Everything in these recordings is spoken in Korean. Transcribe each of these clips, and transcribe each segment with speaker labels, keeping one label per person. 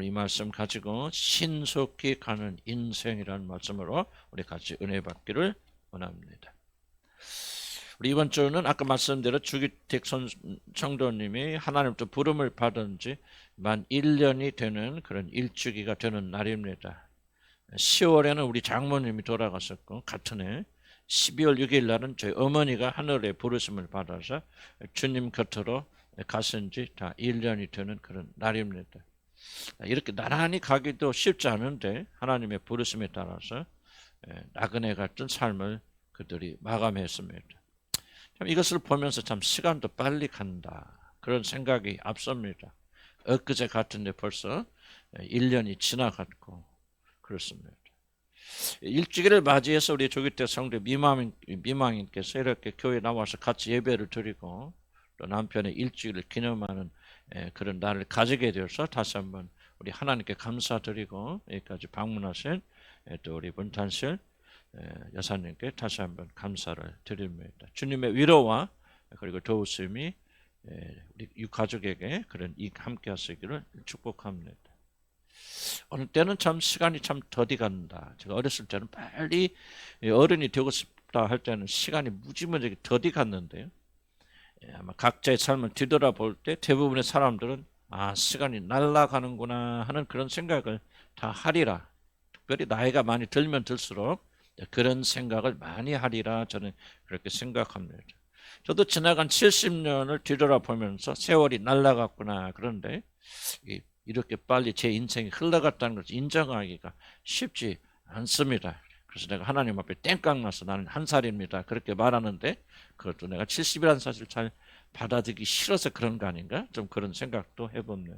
Speaker 1: 이 말씀 가지고 신속히 가는 인생이라는 말씀으로 우리 같이 은혜 받기를 원합니다. 우리 이번 주는 아까 말씀대로 주기택 성도님이 하나님부터 부름을 받은 지 만 1년이 되는 그런 일주기가 되는 날입니다. 10월에는 우리 장모님이 돌아가셨고 같은 해 12월 6일 날은 저희 어머니가 하늘에 부르심을 받아서 주님 곁으로 가신 지 다 1년이 되는 그런 날입니다. 이렇게 나란히 가기도 쉽지 않은데 하나님의 부르심에 따라서 나그네 같은 삶을 그들이 마감했습니다. 참 이것을 보면서 참 시간도 빨리 간다 그런 생각이 앞섭니다. 엊그제 같은데 벌써 1년이 지나갔고 그렇습니다. 일주기를 맞이해서 우리 조기태 성도 미망인께서 이렇게 교회에 나와서 같이 예배를 드리고 또 남편의 일주기를 기념하는 그런 날을 가지게 되어서 다시 한번 우리 하나님께 감사드리고 여기까지 방문하신 또 우리 문탄실 여사님께 다시 한번 감사를 드립니다. 주님의 위로와 그리고 도우심이 우리 유가족에게 그런 함께 하시기를 축복합니다. 어느 때는 참 시간이 참 더디 간다. 제가 어렸을 때는 빨리 어른이 되고 싶다 할 때는 시간이 무지무지하게 더디 갔는데요. 아마 각자의 삶을 뒤돌아볼 때 대부분의 사람들은 시간이 날아가는구나 하는 그런 생각을 다 하리라. 특별히 나이가 많이 들면 들수록 그런 생각을 많이 하리라 저는 그렇게 생각합니다. 저도 지나간 70년을 뒤돌아보면서 세월이 날아갔구나. 그런데 이렇게 빨리 제 인생이 흘러갔다는 것을 인정하기가 쉽지 않습니다. 그래서 내가 하나님 앞에 땡깡 나서 나는 1살입니다. 그렇게 말하는데 그것도 내가 70이라는 사실을 잘 받아들이기 싫어서 그런 거 아닌가? 좀 그런 생각도 해봅니다.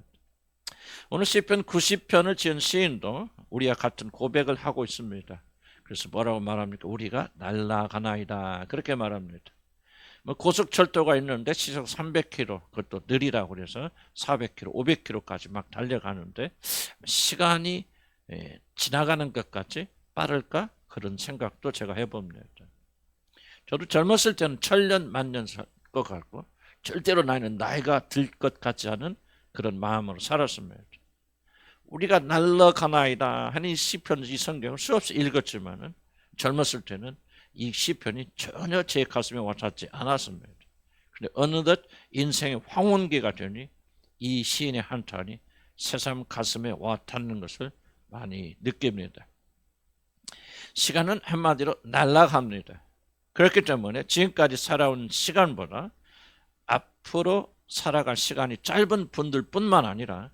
Speaker 1: 오늘 시편 90편을 지은 시인도 우리와 같은 고백을 하고 있습니다. 그래서 뭐라고 말합니까? 우리가 날아가나이다. 그렇게 말합니다. 고속철도가 있는데 시속 300km, 그것도 느리라고 그래서 400km, 500km까지 막 달려가는데 시간이 지나가는 것 같이 빠를까? 그런 생각도 제가 해봅니다. 저도 젊었을 때는 천년 만년 살 것 같고 절대로 나이는 나이가 들 것 같지 않은 그런 마음으로 살았습니다. 우리가 날아가나이다 하는 이 시편, 이 성경을 수없이 읽었지만은 젊었을 때는 이 시편이 전혀 제 가슴에 와닿지 않았습니다. 그런데 어느덧 인생의 황혼기가 되니 이 시인의 한탄이 새삼 가슴에 와닿는 것을 많이 느낍니다. 시간은 한마디로 날아갑니다. 그렇기 때문에 지금까지 살아온 시간보다 앞으로 살아갈 시간이 짧은 분들뿐만 아니라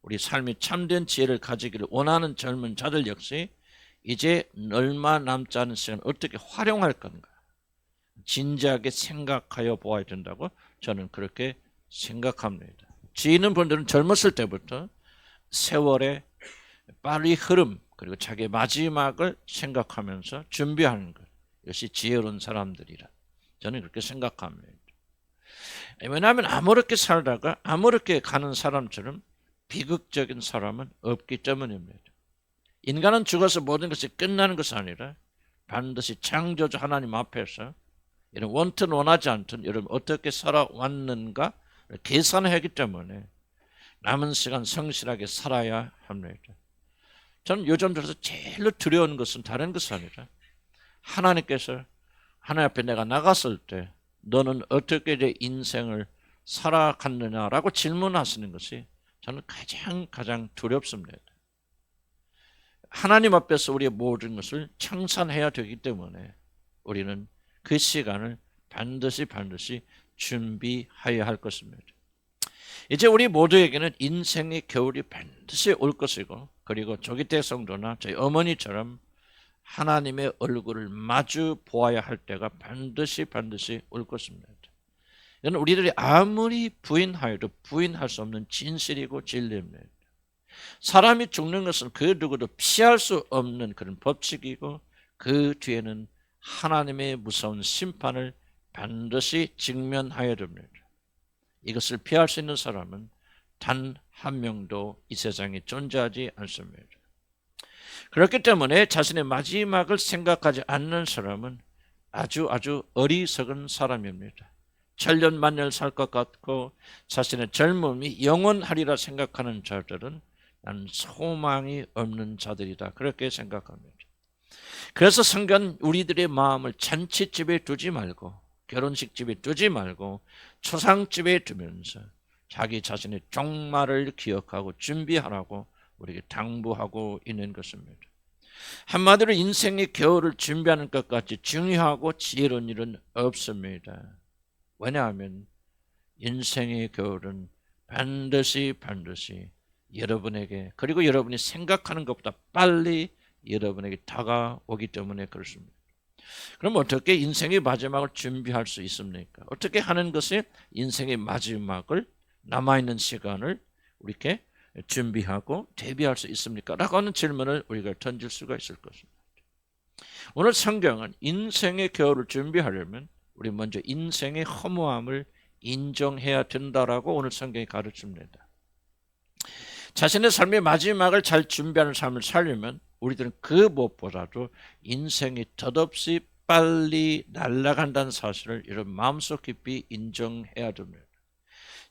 Speaker 1: 우리 삶이 참된 지혜를 가지기를 원하는 젊은 자들 역시 이제 얼마 남지 않은 시간 어떻게 활용할 건가 진지하게 생각하여 보아야 된다고 저는 그렇게 생각합니다. 지혜 있는 분들은 젊었을 때부터 세월의 빠른 흐름 그리고 자기의 마지막을 생각하면서 준비하는 것 이것이 지혜로운 사람들이라 저는 그렇게 생각합니다. 왜냐하면 아무렇게 살다가 아무렇게 가는 사람처럼 비극적인 사람은 없기 때문입니다. 인간은 죽어서 모든 것이 끝나는 것이 아니라 반드시 창조주 하나님 앞에서 이런 원튼 원하지 않든 여러분 어떻게 살아왔는가 계산을 하기 때문에 남은 시간 성실하게 살아야 합니다. 저는 요즘 들어서 제일 두려운 것은 다른 것이 아니라 하나님께서 하나님 앞에 내가 나갔을 때 너는 어떻게 내 인생을 살아갔느냐라고 질문하시는 것이 저는 가장 두렵습니다. 하나님 앞에서 우리의 모든 것을 청산해야 되기 때문에 우리는 그 시간을 반드시 준비해야 할 것입니다. 이제 우리 모두에게는 인생의 겨울이 반드시 올 것이고 그리고 조기태 성도나 저희 어머니처럼 하나님의 얼굴을 마주 보아야 할 때가 반드시 올 것입니다. 이건 우리들이 아무리 부인하여도 부인할 수 없는 진실이고 진리입니다. 사람이 죽는 것은 그 누구도 피할 수 없는 그런 법칙이고 그 뒤에는 하나님의 무서운 심판을 반드시 직면해야 됩니다. 이것을 피할 수 있는 사람은 단 한 명도 이 세상에 존재하지 않습니다. 그렇기 때문에 자신의 마지막을 생각하지 않는 사람은 아주 어리석은 사람입니다. 천년 만년 살 것 같고 자신의 젊음이 영원하리라 생각하는 자들은 난 소망이 없는 자들이다. 그렇게 생각합니다. 그래서 성경은 우리들의 마음을 잔치집에 두지 말고 결혼식집에 두지 말고 초상집에 두면서 자기 자신의 종말을 기억하고 준비하라고 우리에게 당부하고 있는 것입니다. 한마디로 인생의 겨울을 준비하는 것 같이 중요하고 지혜로운 일은 없습니다. 왜냐하면 인생의 겨울은 반드시 여러분에게, 그리고 여러분이 생각하는 것보다 빨리 여러분에게 다가오기 때문에 그렇습니다. 그럼 어떻게 인생의 마지막을 준비할 수 있습니까? 어떻게 하는 것이 인생의 마지막을, 남아있는 시간을 이렇게 준비하고 대비할 수 있습니까? 라고 하는 질문을 우리가 던질 수가 있을 것입니다. 오늘 성경은 인생의 겨울을 준비하려면 우리 먼저 인생의 허무함을 인정해야 된다라고 오늘 성경이 가르칩니다. 자신의 삶의 마지막을 잘 준비하는 삶을 살려면 우리들은 그 무엇보다도 인생이 덧없이 빨리 날아간다는 사실을 이런 마음속 깊이 인정해야 됩니다.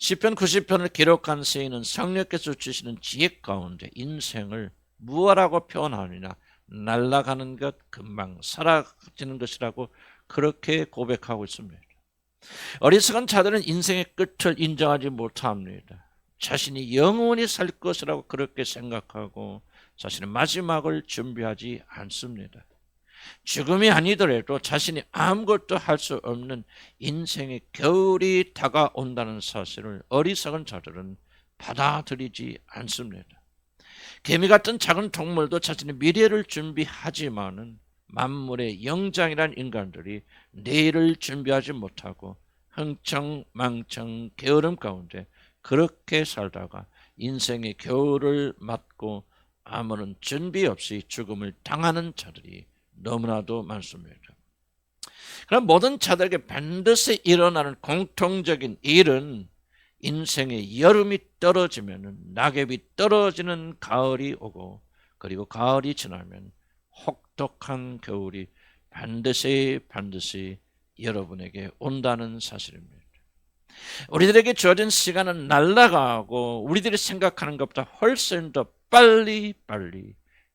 Speaker 1: 시편 90편을 기록한 시인은 성령께서 주시는 지혜 가운데 인생을 무엇라고 표현하느냐, 날아가는 것, 금방 사라지는 것이라고 그렇게 고백하고 있습니다. 어리석은 자들은 인생의 끝을 인정하지 못합니다. 자신이 영원히 살 것이라고 그렇게 생각하고 자신의 마지막을 준비하지 않습니다. 죽음이 아니더라도 자신이 아무것도 할 수 없는 인생의 겨울이 다가온다는 사실을 어리석은 자들은 받아들이지 않습니다. 개미 같은 작은 동물도 자신의 미래를 준비하지만은 만물의 영장이란 인간들이 내일을 준비하지 못하고 흥청망청 게으름 가운데 그렇게 살다가 인생의 겨울을 맞고 아무런 준비 없이 죽음을 당하는 자들이 너무나도 많습니다. 그럼 모든 자들에게 반드시 일어나는 공통적인 일은 인생의 여름이 떨어지면 낙엽이 떨어지는 가을이 오고, 그리고 가을이 지나면 혹독한 겨울이 반드시 여러분에게 온다는 사실입니다. 우리들에게 주어진 시간은 날아가고 우리들이 생각하는 것보다 훨씬 더 빨리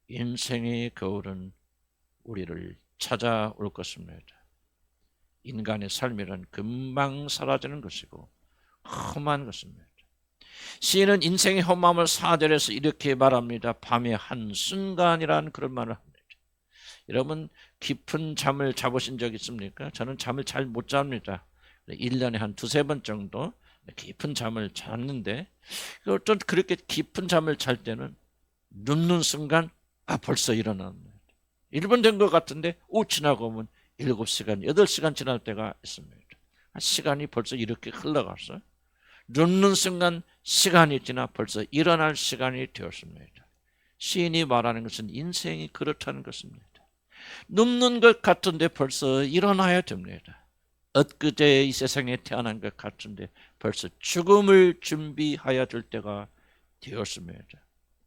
Speaker 1: 인생의 겨울은 우리를 찾아올 것입니다. 인간의 삶이란 금방 사라지는 것이고 험한 것입니다. 시인은 인생의 험함을 4절에서 이렇게 말합니다. 밤의 한순간이라는 그런 말을 합니다. 여러분 깊은 잠을 자보신 적 있습니까? 저는 잠을 잘 못 잡니다. 1년에 한 두세 번 정도 깊은 잠을 잤는데, 어떤 그렇게 깊은 잠을 잘 때는 눕는 순간 벌써 일어납니다. 1분 된 것 같은데 지나고 보면 7시간, 8시간 지날 때가 있습니다. 시간이 벌써 이렇게 흘러갔어요. 눕는 순간 시간이 지나 벌써 일어날 시간이 되었습니다. 시인이 말하는 것은 인생이 그렇다는 것입니다. 눕는 것 같은데 벌써 일어나야 됩니다. 엊그제 이 세상에 태어난 것 같은데 벌써 죽음을 준비해야 될 때가 되었습니다.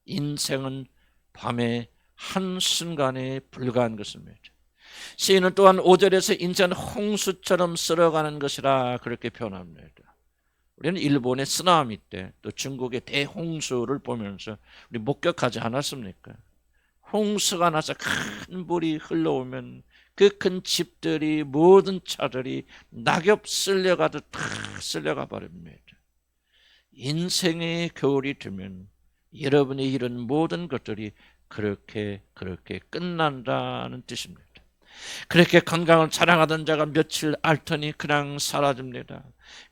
Speaker 1: 인생은 밤의 한순간에 불과한 것입니다. 시인은 또한 5절에서 인생은 홍수처럼 쓸어가는 것이라 그렇게 표현합니다. 우리는 일본의 쓰나미 때 또 중국의 대홍수를 보면서 우리 목격하지 않았습니까? 홍수가 나서 큰 물이 흘러오면 그 큰 집들이, 모든 차들이 낙엽 쓸려가듯 다 쓸려가 버립니다. 인생의 겨울이 되면 여러분이 이런 모든 것들이 그렇게 끝난다는 뜻입니다. 그렇게 건강을 자랑하던 자가 며칠 앓더니 그냥 사라집니다.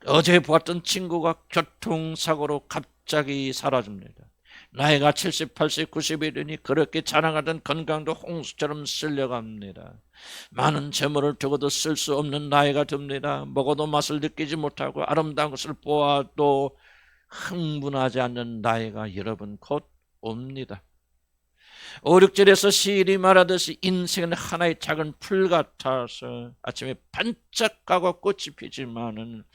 Speaker 1: 어제 보았던 친구가 교통사고로 갑자기 사라집니다. 나이가 70, 80, 90이 되니 그렇게 자랑하던 건강도 홍수처럼 쓸려갑니다. 많은 재물을 두고도 쓸 수 없는 나이가 듭니다. 먹어도 맛을 느끼지 못하고 아름다운 것을 보아도 흥분하지 않는 나이가 여러분 곧 옵니다. 5, 6절에서 시인이 말하듯이 인생은 하나의 작은 풀 같아서 아침에 반짝하고 꽃이 피지만은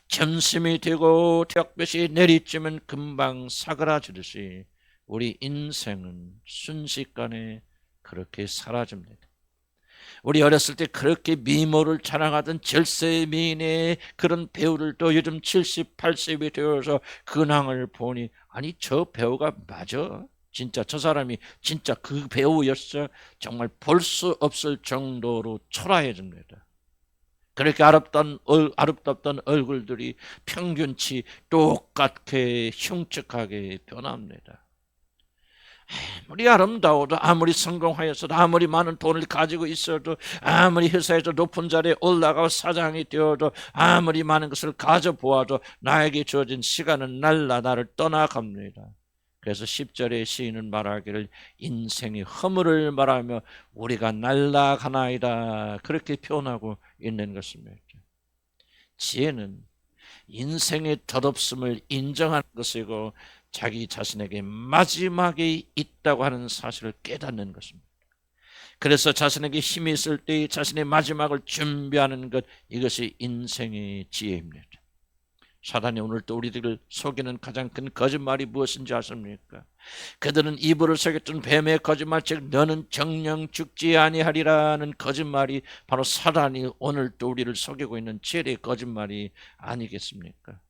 Speaker 1: 점심이 되고 태양볕이 내리쬐면 금방 사그라지듯이 우리 인생은 순식간에 그렇게 사라집니다. 우리 어렸을 때 그렇게 미모를 자랑하던 절세미인의 그런 배우들도 요즘 70, 80이 되어서 근황을 보니 아니 저 배우가 맞아? 진짜 저 사람이 진짜 그 배우였어? 정말 볼 수 없을 정도로 초라해집니다. 그렇게 아름답던 얼굴들이 평균치 똑같게 흉측하게 변합니다. 아무리 아름다워도, 아무리 성공하였어도, 아무리 많은 돈을 가지고 있어도, 아무리 회사에서 높은 자리에 올라가고 사장이 되어도, 아무리 많은 것을 가져보아도 나에게 주어진 시간은 날라 나를 떠나갑니다. 그래서 10절의 시인은 말하기를 인생의 허물을 말하며 우리가 날아가나이다, 그렇게 표현하고 있는 것입니다. 지혜는 인생의 덧없음을 인정하는 것이고 자기 자신에게 마지막에 있다고 하는 사실을 깨닫는 것입니다. 그래서 자신에게 힘이 있을 때 자신의 마지막을 준비하는 것, 이것이 인생의 지혜입니다. 사단이 오늘도 우리들을 속이는 가장 큰 거짓말이 무엇인지 아십니까? 그들은 입으로 속였던 뱀의 거짓말, 즉 너는 정녕 죽지 아니하리라는 거짓말이 바로 사단이 오늘도 우리를 속이고 있는 제일의 거짓말이 아니겠습니까?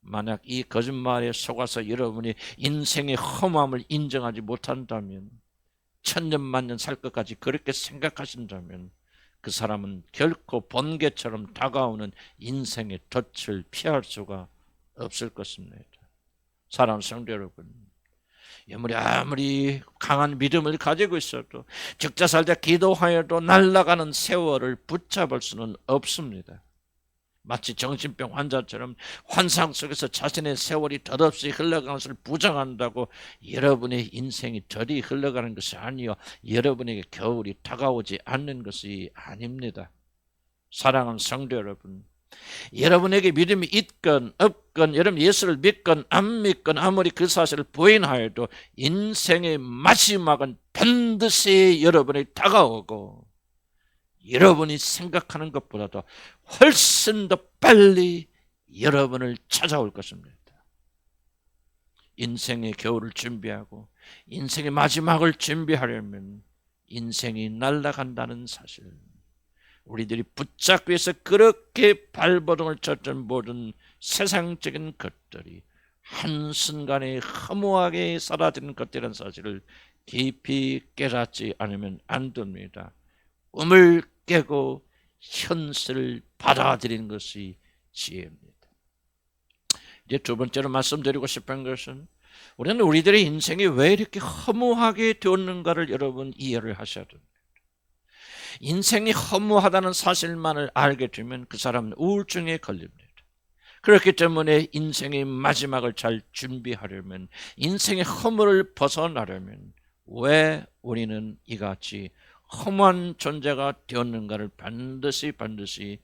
Speaker 1: 만약 이 거짓말에 속아서 여러분이 인생의 험함을 인정하지 못한다면, 천년만년 살 것까지 그렇게 생각하신다면 그 사람은 결코 번개처럼 다가오는 인생의 덫을 피할 수가 없을 것입니다. 사랑하는 성도 여러분, 아무리 강한 믿음을 가지고 있어도, 적자 살자 기도하여도 날아가는 세월을 붙잡을 수는 없습니다. 마치 정신병 환자처럼 환상 속에서 자신의 세월이 덧없이 흘러가는 것을 부정한다고 여러분의 인생이 덜이 흘러가는 것이 아니요, 여러분에게 겨울이 다가오지 않는 것이 아닙니다. 사랑하는 성도 여러분, 여러분에게 믿음이 있건 없건, 여러분 예수를 믿건 안 믿건, 아무리 그 사실을 부인하여도 인생의 마지막은 반드시 여러분에게 다가오고 여러분이 생각하는 것보다도 훨씬 더 빨리 여러분을 찾아올 것입니다. 인생의 겨울을 준비하고 인생의 마지막을 준비하려면 인생이 날아간다는 사실, 우리들이 붙잡기 위해서 그렇게 발버둥을 쳤던 모든 세상적인 것들이 한순간에 허무하게 사라지는 것들이라는 사실을 깊이 깨닫지 않으면 안 됩니다. 꿈을 깨고 현실을 받아들이는 것이 지혜입니다. 이제 두 번째로 말씀드리고 싶은 것은, 우리는 우리들의 인생이 왜 이렇게 허무하게 되었는가를 여러분 이해를 하셔야 됩니다. 인생이 허무하다는 사실만을 알게 되면 그 사람은 우울증에 걸립니다. 그렇기 때문에 인생의 마지막을 잘 준비하려면, 인생의 허물을 벗어나려면 왜 우리는 이같이 허무한 존재가 되었는가를 반드시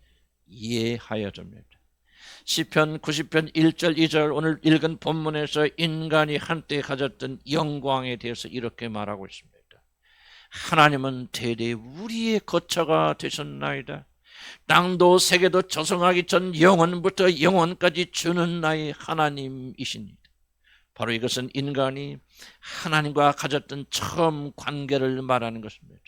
Speaker 1: 이해해야 됩니다. 시편 90편 1절 2절 오늘 읽은 본문에서 인간이 한때 가졌던 영광에 대해서 이렇게 말하고 있습니다. 하나님은 대대 우리의 거처가 되셨나이다. 땅도 세계도 조성하기 전 영원부터 영원까지 주는 나의 하나님이십니다. 바로 이것은 인간이 하나님과 가졌던 처음 관계를 말하는 것입니다.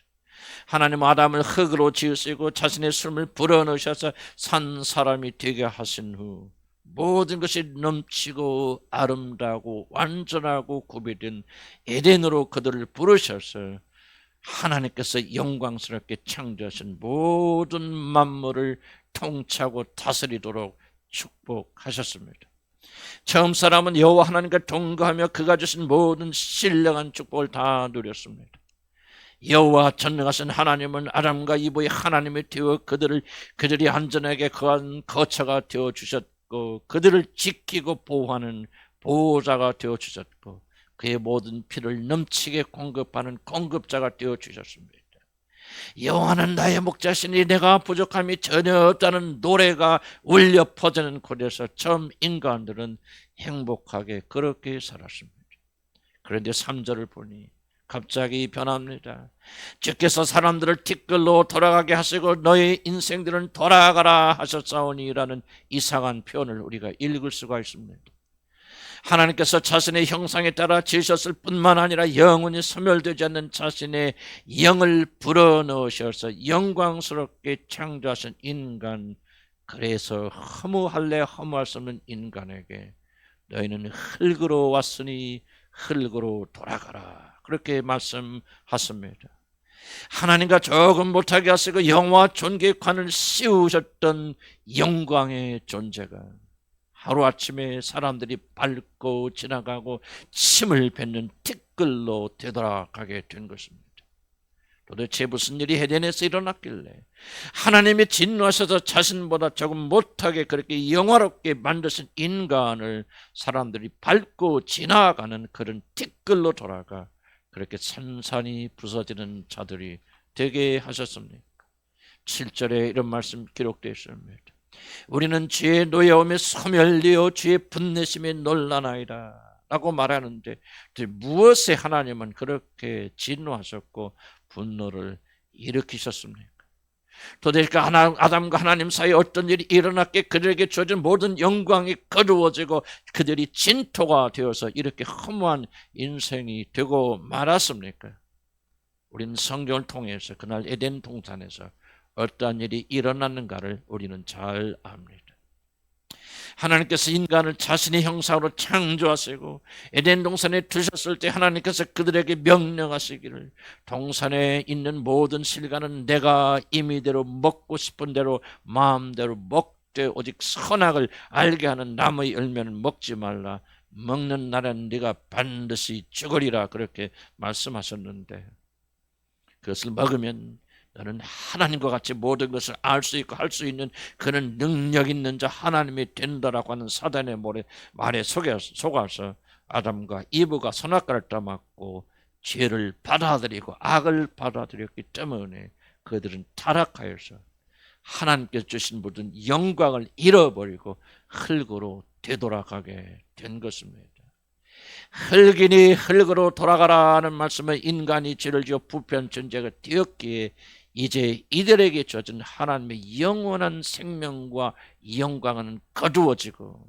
Speaker 1: 하나님은 아담을 흙으로 지으시고 자신의 숨을 불어넣으셔서 산 사람이 되게 하신 후 모든 것이 넘치고 아름다우고 완전하고 구비된 에덴으로 그들을 부르셔서 하나님께서 영광스럽게 창조하신 모든 만물을 통치하고 다스리도록 축복하셨습니다. 처음 사람은 여호와 하나님과 동거하며 그가 주신 모든 신령한 축복을 다 누렸습니다. 여호와 전능하신 하나님은 아담과 이브의 하나님이 되어 그들이 안전하게 거한 거처가 되어 주셨고, 그들을 지키고 보호하는 보호자가 되어 주셨고, 그의 모든 필요를 넘치게 공급하는 공급자가 되어 주셨습니다. 여호와는 나의 목자시니 내가 부족함이 전혀 없다는 노래가 울려 퍼지는 곳에서 처음 인간들은 행복하게 그렇게 살았습니다. 그런데 3절을 보니 갑자기 변합니다. 주께서 사람들을 티끌로 돌아가게 하시고 너의 인생들은 돌아가라 하셨사오니라는 이상한 표현을 우리가 읽을 수가 있습니다. 하나님께서 자신의 형상에 따라 지으셨을 뿐만 아니라 영원히 소멸되지 않는 자신의 영을 불어넣으셔서 영광스럽게 창조하신 인간, 그래서 허무할래 허무할 수 없는 인간에게 너희는 흙으로 왔으니 흙으로 돌아가라. 그렇게 말씀하십니다. 하나님과 조금 못하게 하시고 영화 존귀의 관을 씌우셨던 영광의 존재가 하루아침에 사람들이 밟고 지나가고 침을 뱉는 티끌로 되돌아가게 된 것입니다. 도대체 무슨 일이 에덴에서 일어났길래 하나님이 진노하셔서 자신보다 조금 못하게 그렇게 영화롭게 만드신 인간을 사람들이 밟고 지나가는 그런 티끌로 돌아가 그렇게 산산이 부서지는 자들이 되게 하셨습니까? 7절에 이런 말씀 기록되어 있습니다. 우리는 죄에 노여움에 소멸되어 죄의 분내심에 놀라나이다 라고 말하는데 무엇에 하나님은 그렇게 진노하셨고 분노를 일으키셨습니까? 도대체 아담과 하나님 사이에 어떤 일이 일어났기에 그들에게 주어진 모든 영광이 거두어지고 그들이 진토가 되어서 이렇게 허무한 인생이 되고 말았습니까? 우리는 성경을 통해서 그날 에덴 동산에서 어떠한 일이 일어났는가를 우리는 잘 압니다. 하나님께서 인간을 자신의 형상으로 창조하시고 에덴 동산에 두셨을 때 하나님께서 그들에게 명령하시기를 동산에 있는 모든 실과는 내가 임의대로 먹고 싶은 대로 마음대로 먹되 오직 선악을 알게 하는 나무의 열매는 먹지 말라. 먹는 날에는 네가 반드시 죽으리라 그렇게 말씀하셨는데 그것을 먹으면 너는 하나님과 같이 모든 것을 알 수 있고 할 수 있는 그런 능력 있는 자 하나님이 된다라고 하는 사단의 말에 속아서 아담과 이브가 선악과를 따먹고 죄를 받아들이고 악을 받아들였기 때문에 그들은 타락하여서 하나님께서 주신 모든 영광을 잃어버리고 흙으로 되돌아가게 된 것입니다. 흙이니 흙으로 돌아가라는 말씀은 인간이 죄를 지어 부패한 존재가 되었기에 이제 이들에게 주어진 하나님의 영원한 생명과 영광은 거두어지고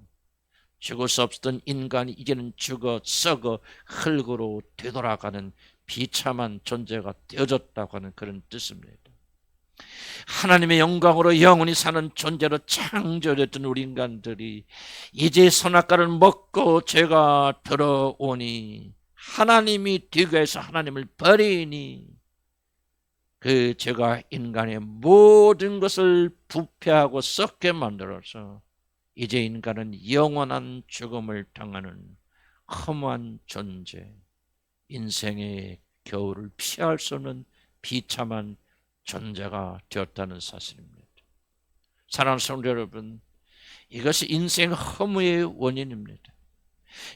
Speaker 1: 죽을 수 없었던 인간이 이제는 죽어 썩어 흙으로 되돌아가는 비참한 존재가 되어졌다고 하는 그런 뜻입니다. 하나님의 영광으로 영원히 사는 존재로 창조됐던 우리 인간들이 이제 선악과를 먹고 죄가 들어오니 하나님이 되게 해서 하나님을 버리니 그 죄가 인간의 모든 것을 부패하고 썩게 만들어서 이제 인간은 영원한 죽음을 당하는 허무한 존재, 인생의 겨울을 피할 수 없는 비참한 존재가 되었다는 사실입니다. 사랑하는 성도 여러분, 이것이 인생 허무의 원인입니다.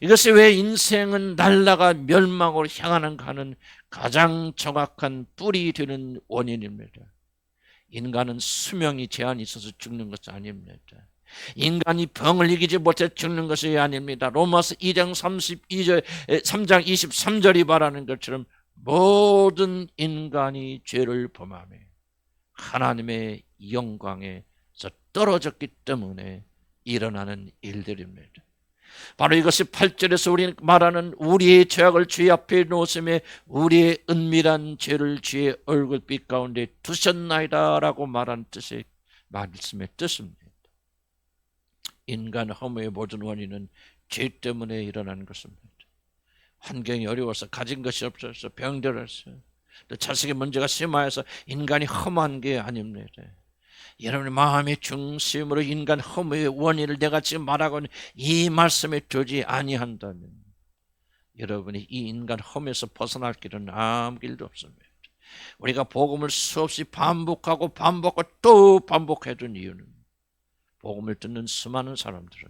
Speaker 1: 이것이 왜 인생은 날라가 멸망으로 향하는가 하는 가장 정확한 뿌리 되는 원인입니다. 인간은 수명이 제한이 있어서 죽는 것이 아닙니다. 인간이 병을 이기지 못해 죽는 것이 아닙니다. 로마서 2장 32절, 3장 23절이 말하는 것처럼 모든 인간이 죄를 범하며 하나님의 영광에서 떨어졌기 때문에 일어나는 일들입니다. 바로 이것이 8절에서 우리는 말하는 우리의 죄악을 주의 앞에 놓으시며 우리의 은밀한 죄를 주의 얼굴빛 가운데 두셨나이다 라고 말한 뜻의 말씀의 뜻입니다. 인간 허무의 모든 원인은 죄 때문에 일어나는 것입니다. 환경이 어려워서 가진 것이 없어서 병들어서 또 자식의 문제가 심하여서 인간이 험한 게 아닙니다. 여러분의 마음의 중심으로 인간 허무의 원인을 내가 지금 말하고 있는 이 말씀에 두지 아니한다면 여러분이 이 인간 험에서 벗어날 길은 아무 길도 없습니다. 우리가 복음을 수없이 반복하고 또 반복해둔 이유는 복음을 듣는 수많은 사람들은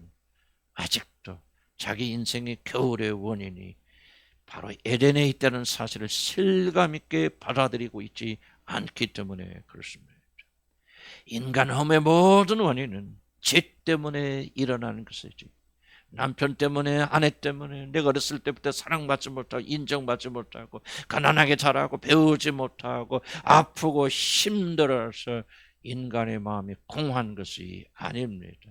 Speaker 1: 아직도 자기 인생의 겨울의 원인이 바로 에덴에 있다는 사실을 실감 있게 받아들이고 있지 않기 때문에 그렇습니다. 인간 험의 모든 원인은 죄 때문에 일어나는 것이지 남편 때문에 아내 때문에 내가 어렸을 때부터 사랑받지 못하고 인정받지 못하고 가난하게 자라고 배우지 못하고 아프고 힘들어서 인간의 마음이 공한 것이 아닙니다.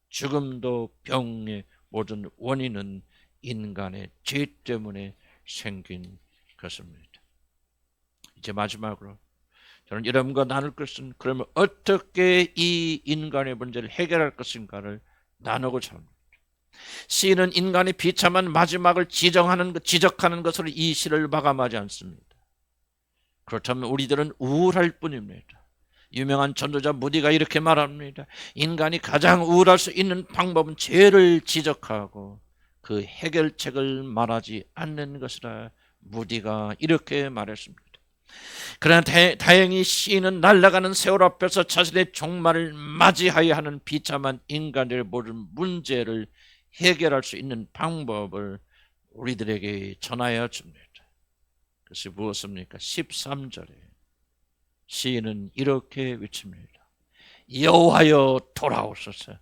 Speaker 1: 죽음도 병의 모든 원인은 인간의 죄 때문에 생긴 것입니다. 이제 마지막으로 저는 여러분과 나눌 것은 그러면 어떻게 이 인간의 문제를 해결할 것인가를 나누고자 합니다. 시인은 인간의 비참한 마지막을 지적하는 것으로 이 시를 마감하지 않습니다. 그렇다면 우리들은 우울할 뿐입니다. 유명한 전도자 무디가 이렇게 말합니다. 인간이 가장 우울할 수 있는 방법은 죄를 지적하고 그 해결책을 말하지 않는 것이라 무디가 이렇게 말했습니다. 그러나 다행히 시인은 날아가는 세월 앞에서 자신의 종말을 맞이하여야 하는 비참한 인간들의 모든 문제를 해결할 수 있는 방법을 우리들에게 전하여 줍니다. 그것이 무엇입니까? 13절에 시인은 이렇게 외칩니다. 여호와여 돌아오소서,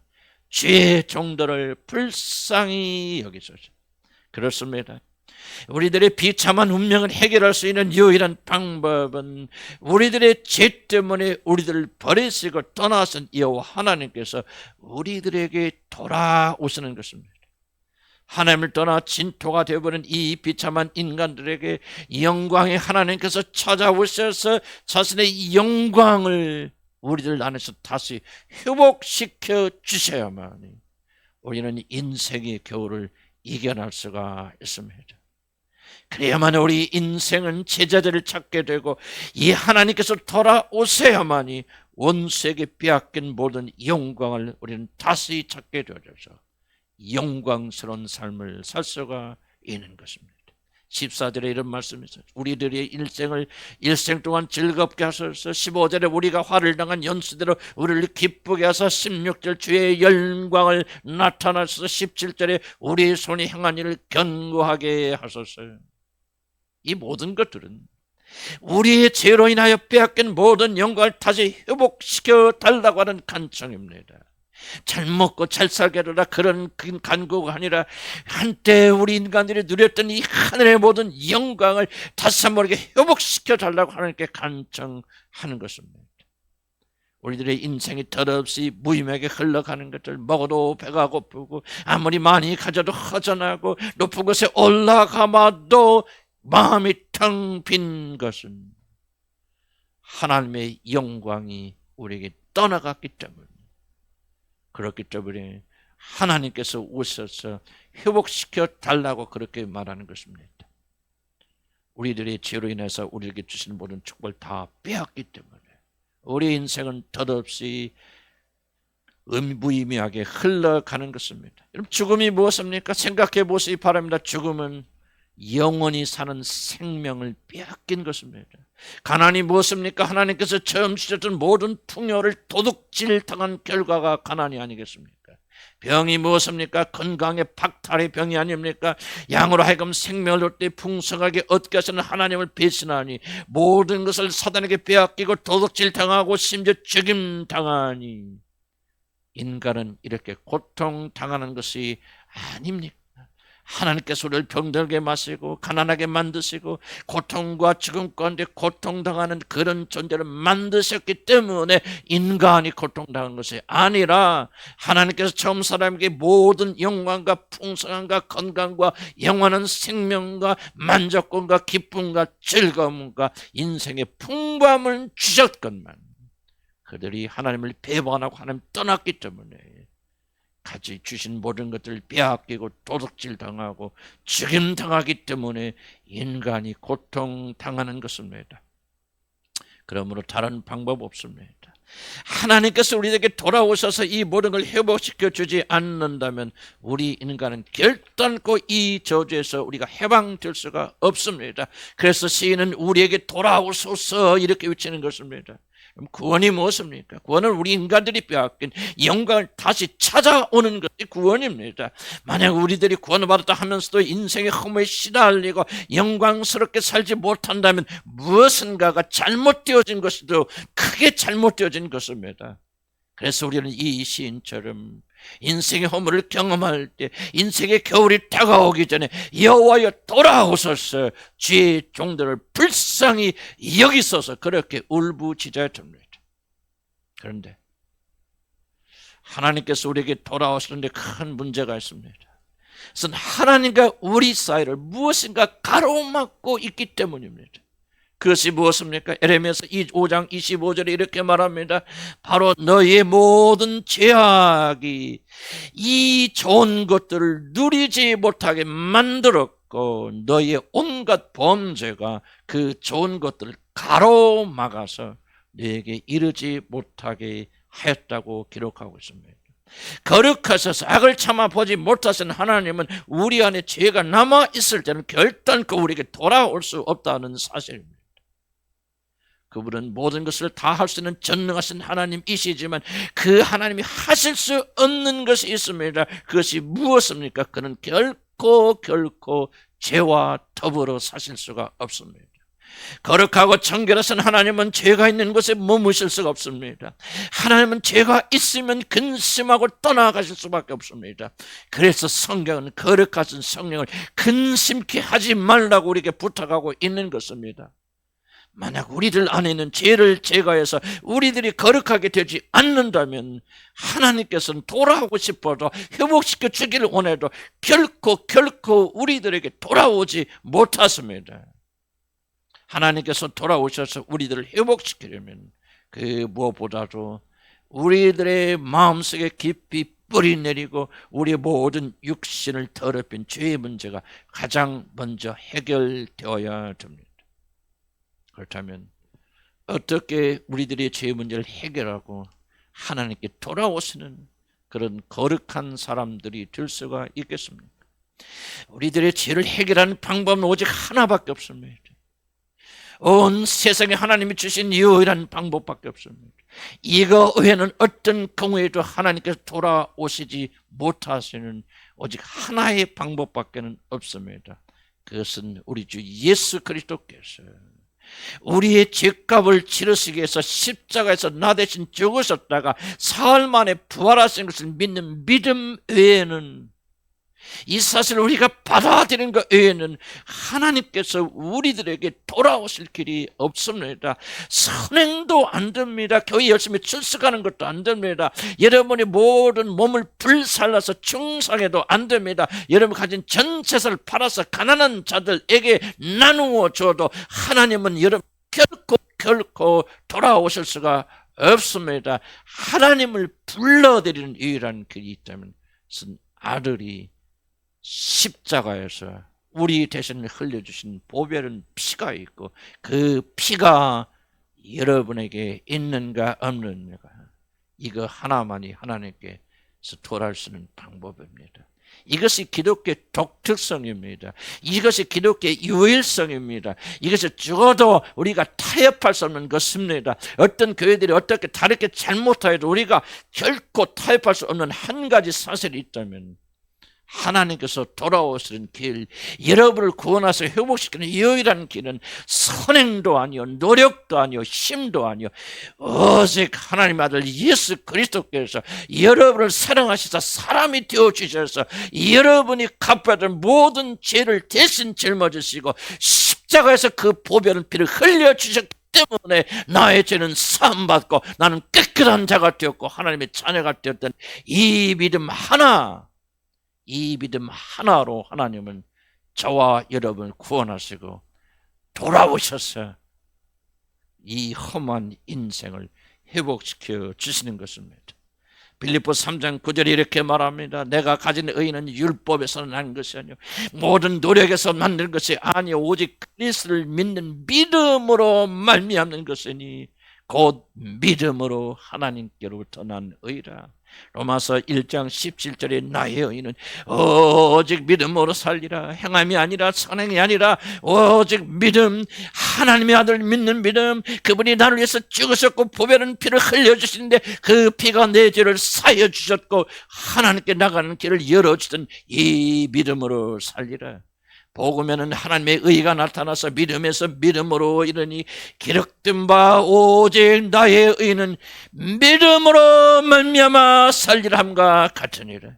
Speaker 1: 주의 종들을 불쌍히 여기소서. 그렇습니다. 우리들의 비참한 운명을 해결할 수 있는 유일한 방법은 우리들의 죄 때문에 우리들을 버리시고 떠나신 여호와 하나님께서 우리들에게 돌아오시는 것입니다. 하나님을 떠나 진토가 되어버린 이 비참한 인간들에게 영광의 하나님께서 찾아오셔서 자신의 영광을 우리들 안에서 다시 회복시켜 주셔야만 우리는 인생의 겨울을 이겨낼 수가 있습니다. 그래야만 우리 인생은 제자들을 찾게 되고 이 하나님께서 돌아오셔야만이 원수에게 빼앗긴 모든 영광을 우리는 다시 찾게 되어서 영광스러운 삶을 살 수가 있는 것입니다. 14절에 이런 말씀이 있어요. 우리들의 일생 동안 즐겁게 하소서. 15절에 우리가 화를 당한 연수대로 우리를 기쁘게 하사 16절 주의 영광을 나타나소서. 17절에 우리의 손이 행한 일을 견고하게 하소서. 이 모든 것들은 우리의 죄로 인하여 빼앗긴 모든 영광을 다시 회복시켜 달라고 하는 간청입니다. 잘 먹고 잘 살게 하라 그런 간구가 아니라 한때 우리 인간들이 누렸던 이 하늘의 모든 영광을 다시 한번 회복시켜 달라고 하나님께 간청하는 것입니다. 우리들의 인생이 덧없이 무의미하게 흘러가는 것들, 먹어도 배가 고프고 아무리 많이 가져도 허전하고 높은 곳에 올라가마도 마음이 텅 빈 것은 하나님의 영광이 우리에게 떠나갔기 때문에, 그렇기 때문에 하나님께서 오셔서 회복시켜 달라고 그렇게 말하는 것입니다. 우리들의 죄로 인해서 우리에게 주신 모든 축복을 다 빼앗기 때문에 우리 인생은 덧없이 무의미하게 흘러가는 것입니다. 여러분, 죽음이 무엇입니까? 생각해 보시기 바랍니다. 죽음은 영원히 사는 생명을 빼앗긴 것입니다. 가난이 무엇입니까? 하나님께서 처음 주셨던 모든 풍요를 도둑질 당한 결과가 가난이 아니겠습니까? 병이 무엇입니까? 건강의 박탈의 병이 아닙니까? 양으로 하여금 생명을 얻되 풍성하게 얻게 하시는 하나님을 배신하니 모든 것을 사단에게 빼앗기고 도둑질 당하고 심지어 죽임 당하니 인간은 이렇게 고통당하는 것이 아닙니까? 하나님께서 우리를 병들게 마시고 가난하게 만드시고 고통과 죽음 가운데 고통당하는 그런 존재를 만드셨기 때문에 인간이 고통당한 것이 아니라 하나님께서 처음 사람에게 모든 영광과 풍성함과 건강과 영원한 생명과 만족감과 기쁨과 즐거움과 인생의 풍부함을 주셨건만 그들이 하나님을 배반하고 하나님 떠났기 때문에 같이 주신 모든 것들을 빼앗기고 도둑질 당하고 죽임 당하기 때문에 인간이 고통당하는 것입니다. 그러므로 다른 방법 없습니다. 하나님께서 우리에게 돌아오셔서 이 모든 걸 회복시켜 주지 않는다면 우리 인간은 결단코 이 저주에서 우리가 해방될 수가 없습니다. 그래서 시인은 우리에게 돌아오소서 이렇게 외치는 것입니다. 그럼 구원이 무엇입니까? 구원은 우리 인간들이 빼앗긴 영광을 다시 찾아오는 것이 구원입니다. 만약 우리들이 구원을 받았다 하면서도 인생의 허무에 시달리고 영광스럽게 살지 못한다면 무엇인가가 잘못되어진 것이도 크게 잘못되어진 것입니다. 그래서 우리는 이 시인처럼 인생의 허물을 경험할 때 인생의 겨울이 다가오기 전에 여호와여 돌아오소서 주의 종들을 불쌍히 여기소서 그렇게 울부짖어야 됩니다. 그런데 하나님께서 우리에게 돌아오시는데 큰 문제가 있습니다. 그것은 하나님과 우리 사이를 무엇인가 가로막고 있기 때문입니다. 그것이 무엇입니까? 에레미야서 5장 25절에 이렇게 말합니다. 바로 너희의 모든 죄악이 이 좋은 것들을 누리지 못하게 만들었고 너희의 온갖 범죄가 그 좋은 것들을 가로막아서 너에게 이르지 못하게 하였다고 기록하고 있습니다. 거룩하셔서 악을 참아 보지 못하신 하나님은 우리 안에 죄가 남아있을 때는 결단코 우리에게 돌아올 수 없다는 사실입니다. 그분은 모든 것을 다 할 수 있는 전능하신 하나님이시지만 그 하나님이 하실 수 없는 것이 있습니다. 그것이 무엇입니까? 그는 결코 죄와 더불어 사실 수가 없습니다. 거룩하고 청결하신 하나님은 죄가 있는 곳에 머무실 수가 없습니다. 하나님은 죄가 있으면 근심하고 떠나가실 수밖에 없습니다. 그래서 성경은 거룩하신 성령을 근심케 하지 말라고 우리에게 부탁하고 있는 것입니다. 만약 우리들 안에는 죄를 제거해서 우리들이 거룩하게 되지 않는다면 하나님께서는 돌아오고 싶어도 회복시켜 주기를 원해도 결코 우리들에게 돌아오지 못하십니다. 하나님께서 돌아오셔서 우리들을 회복시키려면 그 무엇보다도 우리들의 마음속에 깊이 뿌리 내리고 우리의 모든 육신을 더럽힌 죄의 문제가 가장 먼저 해결되어야 됩니다. 그렇다면 어떻게 우리들의 죄의 문제를 해결하고 하나님께 돌아오시는 그런 거룩한 사람들이 될 수가 있겠습니까? 우리들의 죄를 해결하는 방법은 오직 하나밖에 없습니다. 온 세상에 하나님이 주신 유일한 방법밖에 없습니다. 이거 외에는 어떤 경우에도 하나님께서 돌아오시지 못하시는 오직 하나의 방법밖에 없습니다. 그것은 우리 주 예수 그리스도께서 우리의 죄값을 치르시기 위해서 십자가에서 나 대신 죽으셨다가 사흘 만에 부활하신 것을 믿는 믿음 외에는, 이 사실을 우리가 받아들이는 것 외에는 하나님께서 우리들에게 돌아오실 길이 없습니다. 선행도 안 됩니다. 교회 열심히 출석하는 것도 안 됩니다. 여러분이 모든 몸을 불살라서 충성해도 안 됩니다. 여러분 가진 전 재산을 팔아서 가난한 자들에게 나누어 줘도 하나님은 여러분 결코 돌아오실 수가 없습니다. 하나님을 불러드리는 유일한 길이 있다면 그것은 아들이 십자가에서 우리 대신 흘려주신 보배른 피가 있고 그 피가 여러분에게 있는가 없는가, 이거 하나만이 하나님께서 돌아올 수 있는 방법입니다. 이것이 기독교의 독특성입니다. 이것이 기독교의 유일성입니다. 이것이 죽어도 우리가 타협할 수 없는 것입니다. 어떤 교회들이 어떻게 다르게 잘못하여도 우리가 결코 타협할 수 없는 한 가지 사실이 있다면 하나님께서 돌아오시는 길, 여러분을 구원하셔 회복시키는 유일한 길은 선행도 아니요 노력도 아니요 힘도 아니요 오직 하나님 아들 예수 그리스도께서 여러분을 사랑하시사 사람이 되어주셔서 여러분이 갚아야 될 모든 죄를 대신 짊어지시고 십자가에서 그 보배는 피를 흘려주셨기 때문에 나의 죄는 사함받고 나는 깨끗한 자가 되었고 하나님의 자녀가 되었던 이 믿음 하나로 하나님은 저와 여러분을 구원하시고 돌아오셔서 이 험한 인생을 회복시켜 주시는 것입니다. 빌립보서 3장 9절에 이렇게 말합니다. 내가 가진 의는 율법에서 난 것이 아니요 모든 노력에서 만든 것이 아니요 오직 그리스도를 믿는 믿음으로 말미암는 것이니 곧 믿음으로 하나님께로부터 난 의라. 로마서 1장 17절에 나의 의는 오직 믿음으로 살리라. 행함이 아니라 선행이 아니라 오직 믿음, 하나님의 아들 믿는 믿음, 그분이 나를 위해서 죽으셨고 보배는 피를 흘려주시는데 그 피가 내 죄를 사여 주셨고 하나님께 나가는 길을 열어주던 이 믿음으로 살리라. 복음에는 하나님의 의가 나타나서 믿음에서 믿음으로 이르니 기록된 바 오직 나의 의는 믿음으로 말미암아 살리라 함과 같으니라.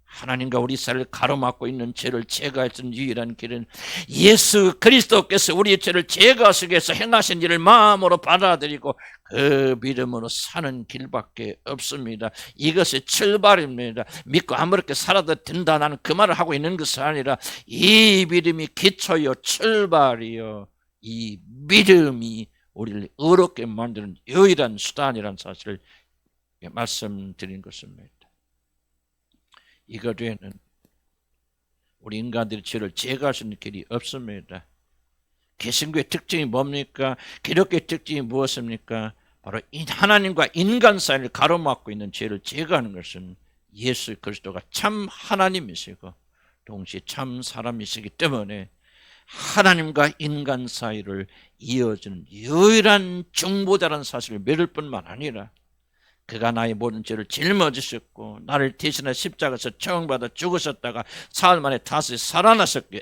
Speaker 1: 하나님과 우리 사이를 가로막고 있는 죄를 제거했던 유일한 길은 예수 그리스도께서 우리의 죄를 제거하시기 위해서 행하신 일을 마음으로 받아들이고 그 믿음으로 사는 길밖에 없습니다. 이것이 출발입니다. 믿고 아무렇게 살아도 된다, 나는 그 말을 하고 있는 것이 아니라 이 믿음이 기초요 출발이요 이 믿음이 우리를 의롭게 만드는 유일한 수단이라는 사실을 말씀드린 것입니다. 이것 외에는 우리 인간들이 죄를 제거할 수 있는 길이 없습니다. 개신교의 특징이 뭡니까? 기독교의 특징이 무엇입니까? 바로 하나님과 인간 사이를 가로막고 있는 죄를 제거하는 것은 예수 그리스도가 참 하나님이시고 동시에 참 사람이시기 때문에 하나님과 인간 사이를 이어주는 유일한 중보자라는 사실을 믿을 뿐만 아니라 그가 나의 모든 죄를 짊어지셨고 나를 대신해 십자가에서 처형받아 죽으셨다가 사흘 만에 다시 살아나셨기에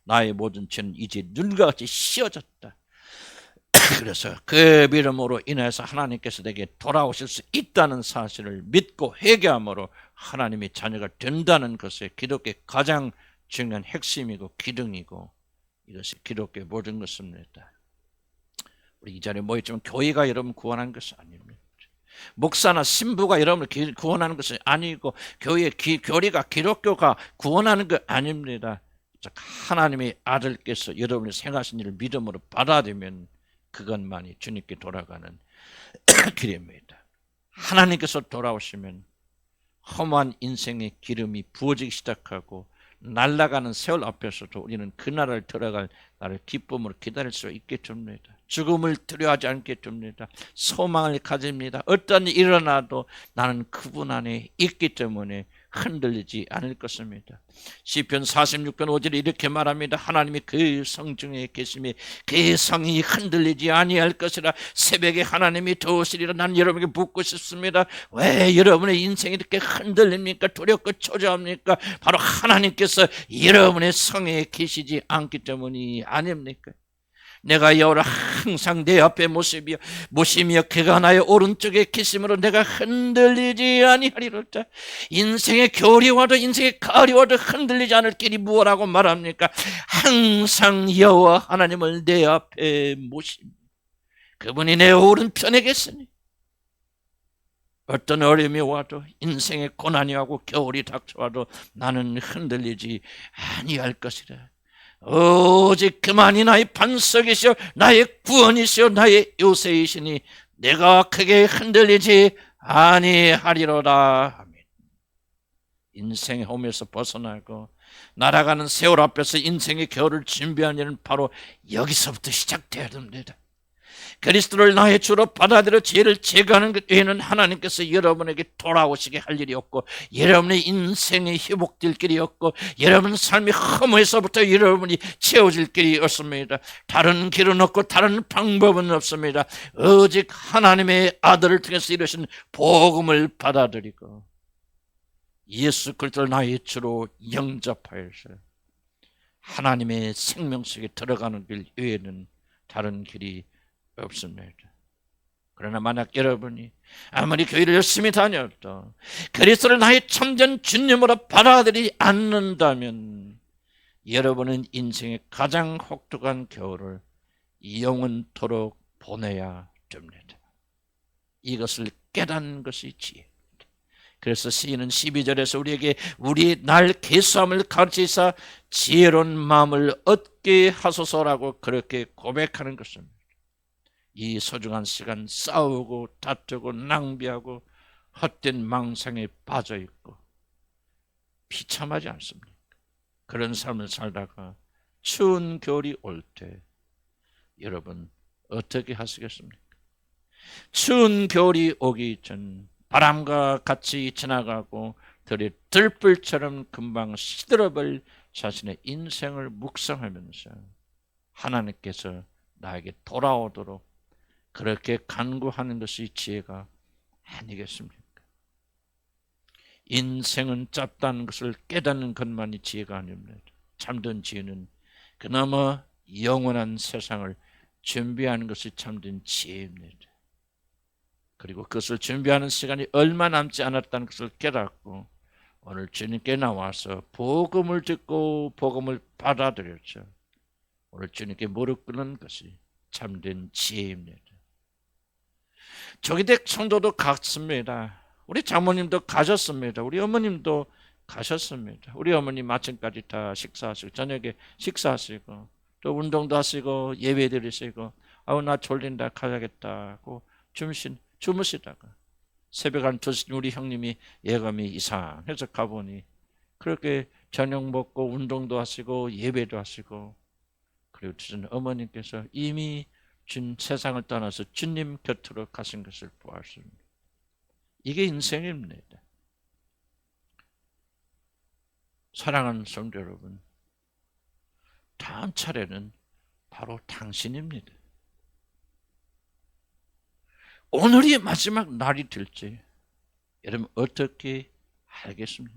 Speaker 1: 나의 모든 죄는 이제 눈과 같이 씌어졌다. 그래서 그 믿음으로 인해서 하나님께서 내게 돌아오실 수 있다는 사실을 믿고 회개함으로 하나님의 자녀가 된다는 것이 기독교의 가장 중요한 핵심이고 기둥이고 이것이 기독교의 모든 것입니다. 우리 이 자리에 모였지만 교회가 여러분 구원한 것이 아닙니다. 목사나 신부가 여러분을 구원하는 것이 아니고 교회의 교리가 기독교가 구원하는 것 아닙니다. 하나님의 아들께서 여러분이 행하신 일을 믿음으로 받아들이면 그것만이 주님께 돌아가는 길입니다. 하나님께서 돌아오시면 험한 인생의 기름이 부어지기 시작하고 날아가는 세월 앞에서도 우리는 그 나라를 들어갈 나를 기쁨으로 기다릴 수 있게 됩니다. 죽음을 두려워하지 않게 됩니다. 소망을 가집니다. 어떤 일이 일어나도 나는 그분 안에 있기 때문에 흔들리지 않을 것입니다. 시편 46편 5절에 이렇게 말합니다. 하나님이 그 성중에 계심에 그 성이 흔들리지 아니할 것이라. 새벽에 하나님이 도우시리라. 나는 여러분에게 묻고 싶습니다. 왜 여러분의 인생이 이렇게 흔들립니까? 두렵고 초조합니까? 바로 하나님께서 여러분의 성에 계시지 않기 때문이 아닙니까? 내가 여호와를 항상 내 앞에 모시며 그가 나의 오른쪽에 계심으로 내가 흔들리지 아니하리로다. 인생의 겨울이 와도 인생의 가을이 와도 흔들리지 않을 길이 무엇라고 말합니까? 항상 여호와 하나님을 내 앞에 모십니다. 그분이 내 오른편에 계시니 어떤 어려움이 와도 인생의 고난이 와도 겨울이 닥쳐와도 나는 흔들리지 아니할 것이라. 오직 그만이 나의 반석이시오 나의 구원이시오 나의 요새이시니 내가 크게 흔들리지 아니하리로다. 인생의 홈에서 벗어나고 날아가는 세월 앞에서 인생의 겨울을 준비하는 일은 바로 여기서부터 시작돼야 됩니다. 그리스도를 나의 주로 받아들여 죄를 제거하는 것 외에는 하나님께서 여러분에게 돌아오시게 할 일이 없고 여러분의 인생이 회복될 길이 없고 여러분 삶이 허무에서부터 여러분이 채워질 길이 없습니다. 다른 길은 없고 다른 방법은 없습니다. 오직 하나님의 아들을 통해서 이루신 복음을 받아들이고 예수 그리스도를 나의 주로 영접하여서 하나님의 생명 속에 들어가는 길 외에는 다른 길이 없습니다. 그러나 만약 여러분이 아무리 교회를 열심히 다녀도 그리스도를 나의 참전 주님으로 받아들이지 않는다면 여러분은 인생의 가장 혹독한 겨울을 영원토록 보내야 됩니다. 이것을 깨닫는 것이 지혜입니다. 그래서 시인은 12절에서 우리에게 우리의 날 계수함을 가르치사 지혜로운 마음을 얻게 하소서라고 그렇게 고백하는 것입니다. 이 소중한 시간 싸우고 다투고 낭비하고 헛된 망상에 빠져있고 비참하지 않습니까? 그런 삶을 살다가 추운 겨울이 올 때 여러분 어떻게 하시겠습니까? 추운 겨울이 오기 전 바람과 같이 지나가고 들의 들불처럼 금방 시들어버릴 자신의 인생을 묵상하면서 하나님께서 나에게 돌아오도록 그렇게 간구하는 것이 지혜가 아니겠습니까? 인생은 짧다는 것을 깨닫는 것만이 지혜가 아닙니다. 참된 지혜는 그나마 영원한 세상을 준비하는 것이 참된 지혜입니다. 그리고 그것을 준비하는 시간이 얼마 남지 않았다는 것을 깨닫고 오늘 주님께 나와서 복음을 듣고 복음을 받아들였죠. 오늘 주님께 무릎 꿇는 것이 참된 지혜입니다. 조기댁 성도도 갔습니다. 우리 장모님도 가셨습니다. 우리 어머님도 가셨습니다. 우리 어머님 아침까지 다 식사하시고 저녁에 식사하시고 또 운동도 하시고 예배 드리시고 아우 나 졸린다 가야겠다고 주무시다가 새벽 한 2시 우리 형님이 예감이 이상해서 가보니 그렇게 저녁 먹고 운동도 하시고 예배도 하시고 그리고 저는 어머님께서 이미 세상을 떠나서 주님 곁으로 가신 것을 보았습니다. 이게 인생입니다. 사랑하는 성도 여러분, 다음 차례는 바로 당신입니다. 오늘이 마지막 날이 될지 여러분 어떻게 알겠습니까?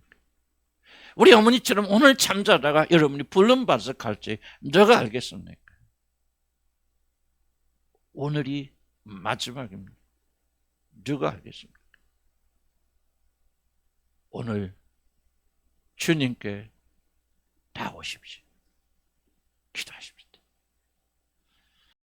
Speaker 1: 우리 어머니처럼 오늘 잠자다가 여러분이 불른받아서 갈지 누가 알겠습니까? 오늘이 마지막입니다. 누가 알겠습니까? 오늘 주님께 다 오십시오. 기도하십시오.